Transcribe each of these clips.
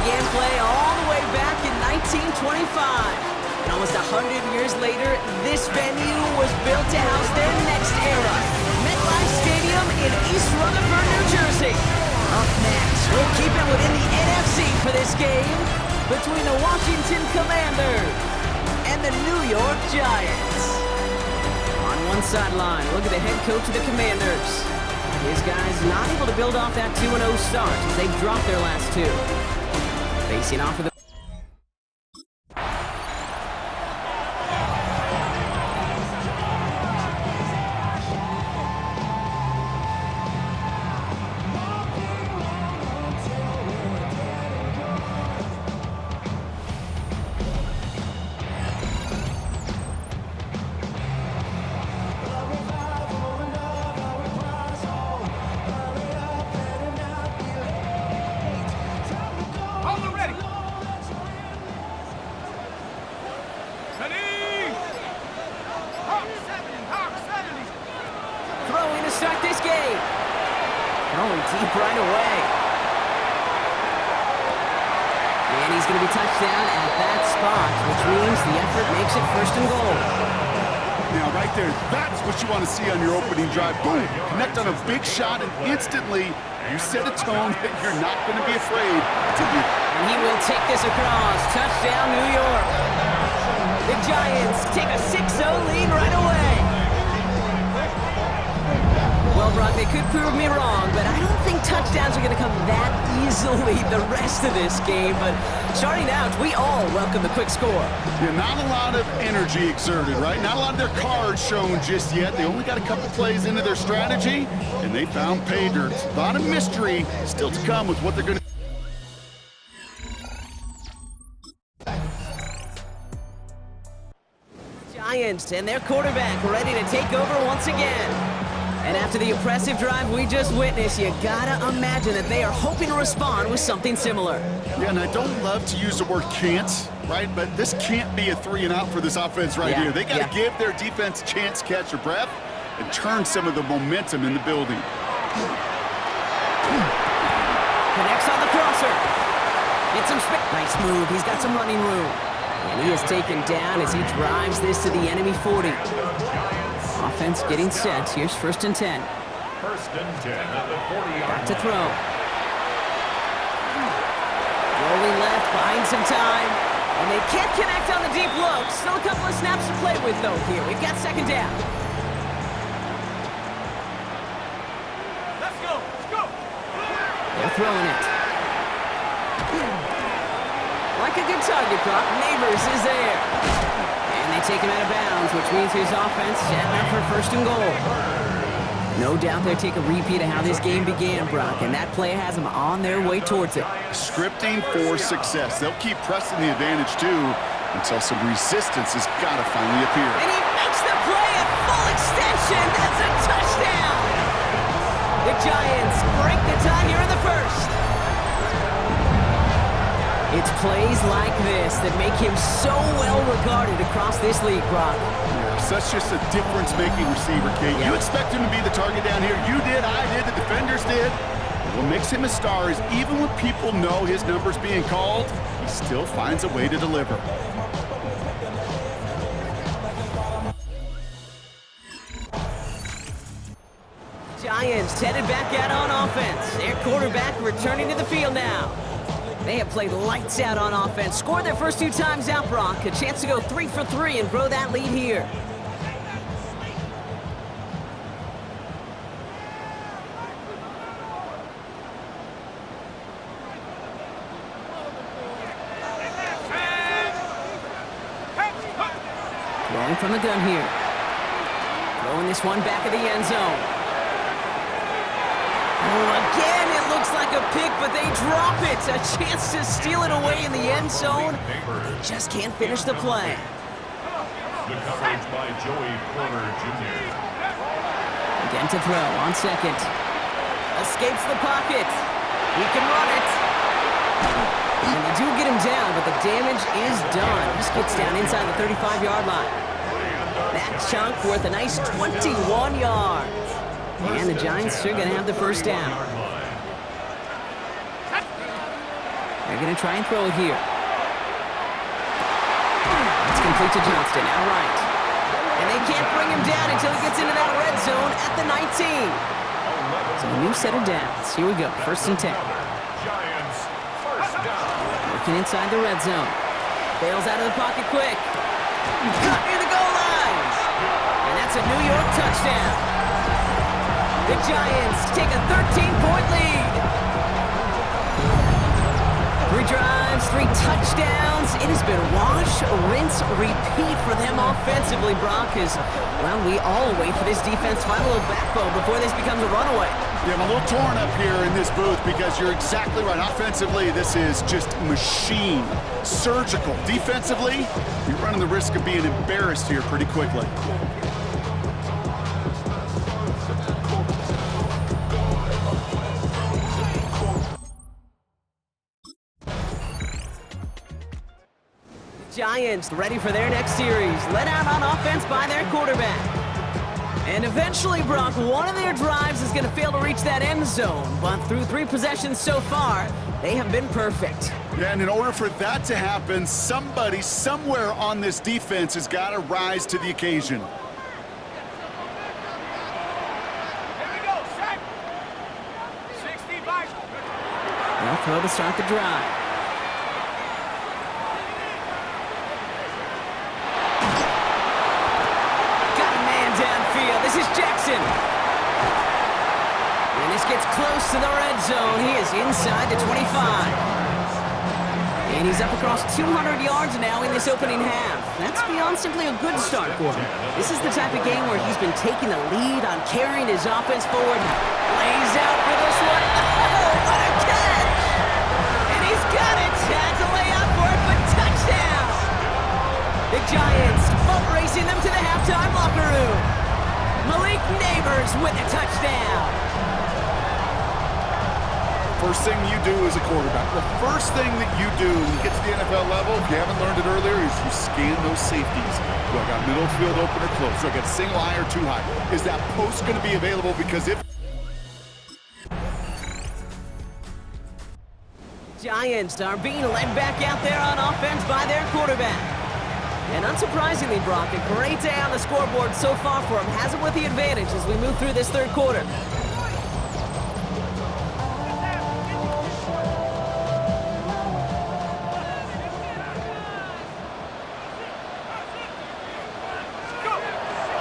began play all the way back in 1925. And almost 100 years later, this venue was built to house their next era. MetLife Stadium in East Rutherford, New Jersey. Up next, we'll keep it within the NFC for this game between the Washington Commanders and the New York Giants. On one sideline, look at the head coach of the Commanders. His guys not able to build off that 2-0 start as they've dropped their last two. Facing off of the start this game. Throwing deep right away. And he's going to be touched down at that spot, which means the effort makes it first and goal. Now, right there, that's what you want to see on your opening drive. Boom! Connect on a big shot, and instantly you set a tone that you're not going to be afraid to do. And he will take this across. Touchdown, New York. The Giants take a 6-0 lead right away. Well, Brock, they could prove me wrong, but I don't think touchdowns are going to come that easily the rest of this game. But starting out, we all welcome the quick score. Yeah, not a lot of energy exerted, right? Not a lot of their cards shown just yet. They only got a couple plays into their strategy, and they found pay dirt. A lot of mystery still to come with what they're going to. Giants and their quarterback ready to take over once again. And after the impressive drive we just witnessed, you gotta imagine that they are hoping to respond with something similar. Yeah, and I don't love to use the word can't, right? But this can't be a 3-and-out for this offense right here. They gotta give their defense a chance to catch their breath and turn some of the momentum in the building. Connects on the crosser. Gets some nice move. He's got some running room. And he is taken down as he drives this to the enemy 40. Offense getting set. Here's 1st and 10. 1st and 10 at the 40-yard Back to throw. Rolling left, buying some time. And they can't connect on the deep look. Still a couple of snaps to play with, though, here. We've got 2nd down. Let's go. Let's go. They're throwing it. Like a good target, Brock. Neighbors is there. And they take him out of bounds, which means his offense setting up for 1st and goal. No doubt they'll take a repeat of how this game began, Brock, and that play has them on their way towards it. Scripting for success. They'll keep pressing the advantage, too, until some resistance has got to finally appear. And he makes the play at full extension. That's a touchdown. The Giants break the tie here in the 1st. It's plays like this that make him so well regarded across this league, Brock. Yeah, such just a difference-making receiver, Kate. Yeah. You expect him to be the target down here. You did, I did, the defenders did. What makes him a star is even when people know his number's being called, he still finds a way to deliver. Giants headed back out on offense. Their quarterback returning to the field now. They have played lights out on offense. Scored their first 2 times out, Brock. A chance to go 3 for 3 and grow that lead here. Throwing from the gun here. Throwing this one back of the end zone. Oh, again, it looks like a pick, but they drop it. A chance to steal it away in the end zone. They just can't finish the play. The coverage by Joey Porter Jr. Again to throw on 2nd. Escapes the pocket. He can run it. And they do get him down, but the damage is done. This gets down inside the 35-yard line. That chunk worth a nice 21 yards. And the Giants are going to have the 1st down. They're going to try and throw it here. It's complete to Johnston, outright. And they can't bring him down until he gets into that red zone at the 19. So a new set of downs. Here we go, 1st and 10. Giants, first down. Working inside the red zone. Bails out of the pocket quick. Cut near the goal lines. And that's a New York touchdown. The Giants take a 13-point lead. 3 drives, 3 touchdowns. It has been wash, rinse, repeat for them offensively, Brock, as, well, we all wait for this defense to find a little backbone before this becomes a runaway. Yeah, I'm a little torn up here in this booth because you're exactly right. Offensively, this is just machine, surgical. Defensively, you're running the risk of being embarrassed here pretty quickly. Giants ready for their next series, led out on offense by their quarterback. And eventually, Brock, one of their drives is going to fail to reach that end zone, but through 3 possessions so far, they have been perfect. Yeah, and in order for that to happen, somebody somewhere on this defense has got to rise to the occasion. Here we go, set. 65. They'll throw to start the drive. This is Jackson. And this gets close to the red zone. He is inside the 25. And he's up across 200 yards now in this opening half. That's beyond simply a good start for him. This is the type of game where he's been taking the lead on carrying his offense forward. Lays out for this one. Oh, what a catch! And he's got it. Had to lay out for it, but touchdown! The Giants boat racing them to the halftime locker room. Malik Neighbors with a touchdown. First thing you do as a quarterback, the first thing that you do when you get to the NFL level, if you haven't learned it earlier, is you scan those safeties. Do I got middle field open or close? Do I got single high or 2 high? Is that post going to be available? Because if Giants are being led back out there on offense by their quarterback. And unsurprisingly, Brock, a great day on the scoreboard so far for him. Has it with the advantage as we move through this 3rd quarter.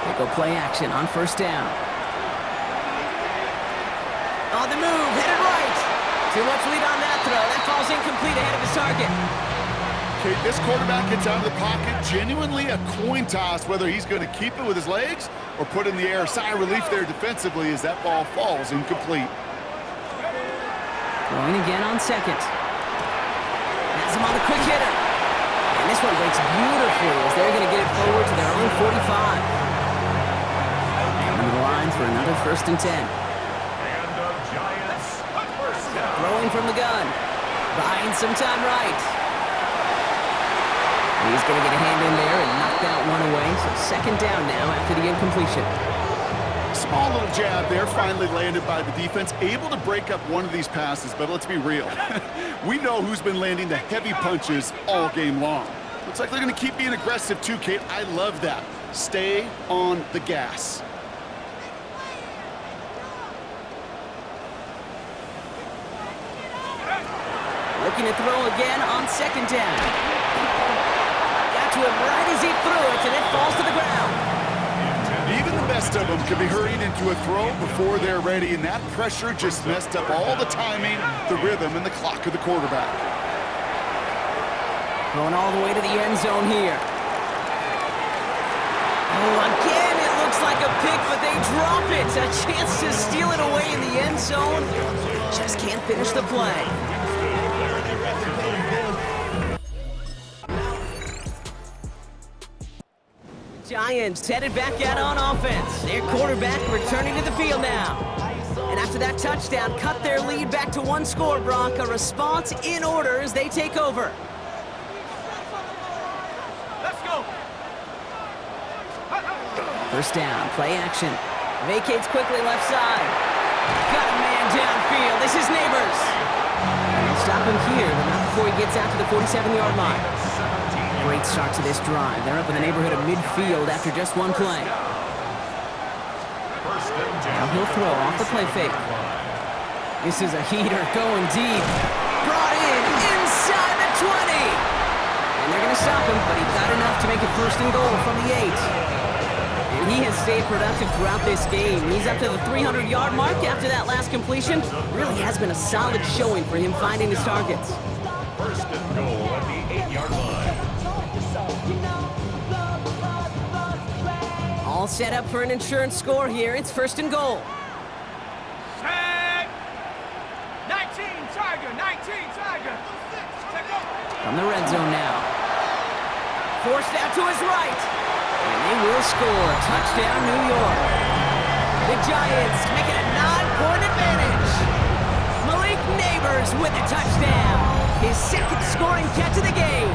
They go play action on 1st down. On the move, headed right. Too much lead on that throw. That falls incomplete ahead of his target. okay, this quarterback gets out of the pocket, genuinely a coin toss whether he's going to keep it with his legs or put in the air. Sigh of relief there defensively as that ball falls incomplete. Throwing again on 2nd. Has him on the quick hitter. And this one breaks beautifully as they're going to get it forward to their own 45. Coming to the line for another 1st and 10. Throwing from the gun. Buying some time right. He's going to get a hand in there and knock that one away. So 2nd down now after the incompletion. Small little jab there, finally landed by the defense. Able to break up one of these passes, but let's be real. We know who's been landing the heavy punches all game long. Looks like they're going to keep being aggressive too, Kate. I love that. Stay on the gas. Looking to throw again on 2nd down. Got to him right as he threw it, and it falls to the ground. Even the best of them can be hurried into a throw before they're ready, and that pressure just messed up all the timing, the rhythm, and the clock of the quarterback. Going all the way to the end zone here. Oh, again, it looks like a pick, but they drop it. A chance to steal it away in the end zone. Just can't finish the play. Giants headed back out on offense. Their quarterback returning to the field now. And after that touchdown, cut their lead back to 1 score, Brock. A response in order as they take over. Let's go. 1st down, play action. Vacates quickly left side. Got a man downfield. This is Neighbors. And they'll stop him here, but not before he gets out to the 47-yard line. Great start to this drive. They're up in the neighborhood of midfield after just one play. Now he'll throw off the play fake. This is a heater going deep. Brought in inside the 20. And they're going to stop him, but he got enough to make it first and goal from the 8. And he has stayed productive throughout this game. He's up to the 300-yard mark after that last completion. Really has been a solid showing for him finding his targets. First and goal at the 8-yard line. All set up for an insurance score here. It's first and goal. Set. 19, Tiger. 19, Tiger. Check up. From the red zone now. Forced out to his right. And they will score. Touchdown, New York. The Giants make it a 9-point advantage. Malik Neighbors with a touchdown. His second scoring catch of the game.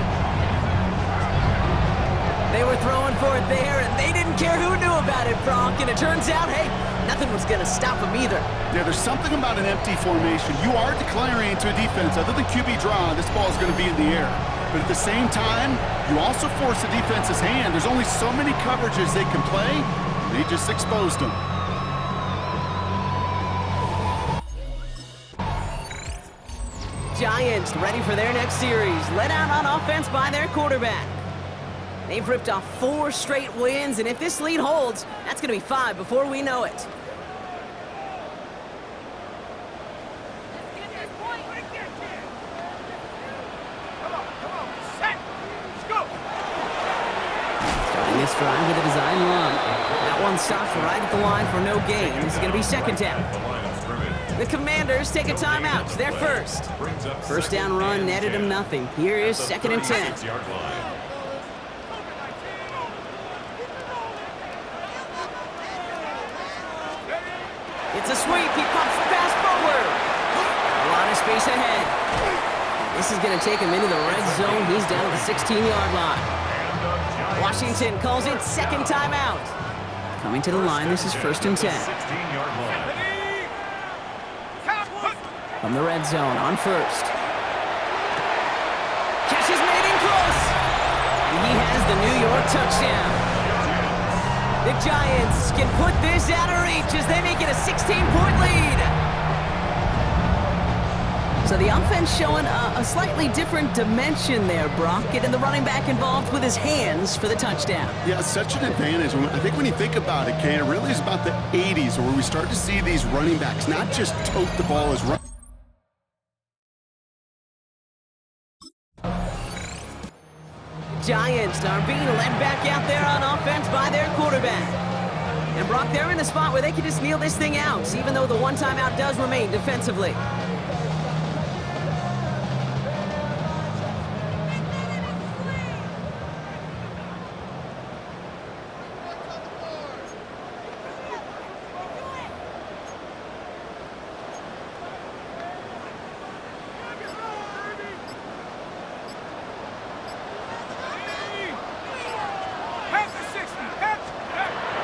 They were throwing for it there, and they didn't care who knew about it, Bronk. And it turns out, hey, nothing was going to stop them either. Yeah, there's something about an empty formation. You are declaring to a defense, other than QB draw, this ball is going to be in the air. But at the same time, you also force the defense's hand. There's only so many coverages they can play. They just exposed them. Giants ready for their next series. Led out on offense by their quarterback. They've ripped off 4 straight wins, and if this lead holds, that's going to be 5 before we know it. Starting this drive with a design run. That one stops right at the line for no gain. This is going to be second down. The Commanders take a timeout. They're first. First down run netted them nothing. Here is second and 10. It's a sweep. He pops the pass forward. A lot of space ahead. This is going to take him into the red zone. He's down at the 16-yard line. Washington calls it second timeout. Coming to the line, this is first and 10. From the red zone on first. Catch is made in close. And he has the New York touchdown. The Giants can put this out of reach as they make it a 16-point lead. So the offense showing a slightly different dimension there, Brock. Getting the running back involved with his hands for the touchdown. Yeah, such an advantage. I think when you think about it, Kane, it really is about the 80s where we start to see these running backs not just tote the ball as run. Giants are being led back out there on offense by their quarterback. And Brock, they're in a spot where they can just kneel this thing out, even though the one timeout does remain defensively.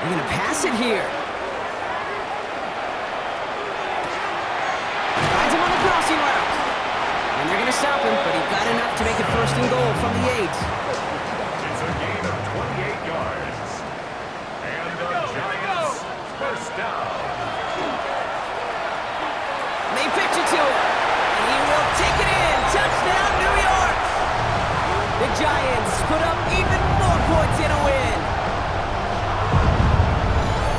They're going to pass it here. Finds him on the crossing route. And they're going to stop him, but he got enough to make it first and goal from the 8. It's a gain of 28 yards. And the Giants first down. They pitch it to him. And he will take it in. Touchdown, New York. The Giants put up even more points in a win.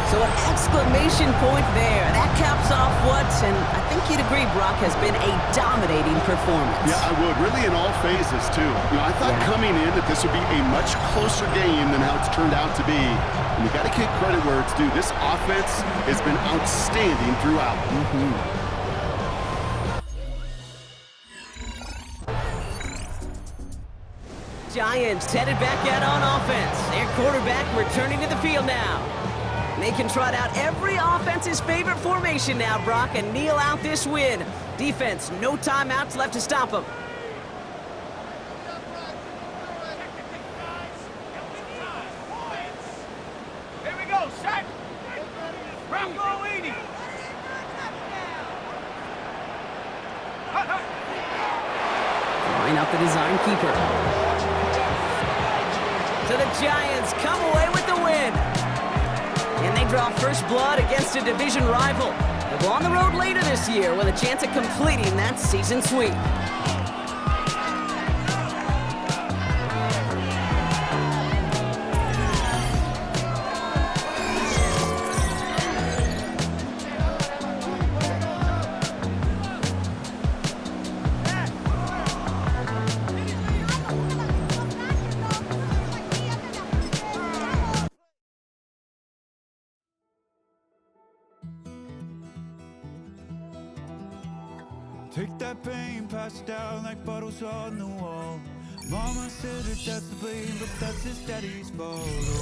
So an exclamation point there. That caps off what, and I think you'd agree, Brock, has been a dominating performance. Yeah, I would. Really in all phases, too. I thought coming in that this would be a much closer game than how it's turned out to be. And you got to give credit where it's due. This offense has been outstanding throughout. Giants headed back out on offense. Their quarterback returning to the field now. They can trot out every offense's favorite formation now, Brock, and kneel out this win. Defense, no timeouts left to stop them. Here we go, set. Bronco leading. line out the design keeper. So the Giants come away with the win. And they draw first blood against a division rival. They'll go on the road later this year with a chance of completing that season sweep. Take that pain, pass it down like bottles on the wall. Mama said that that's the blame, but that's his daddy's fault.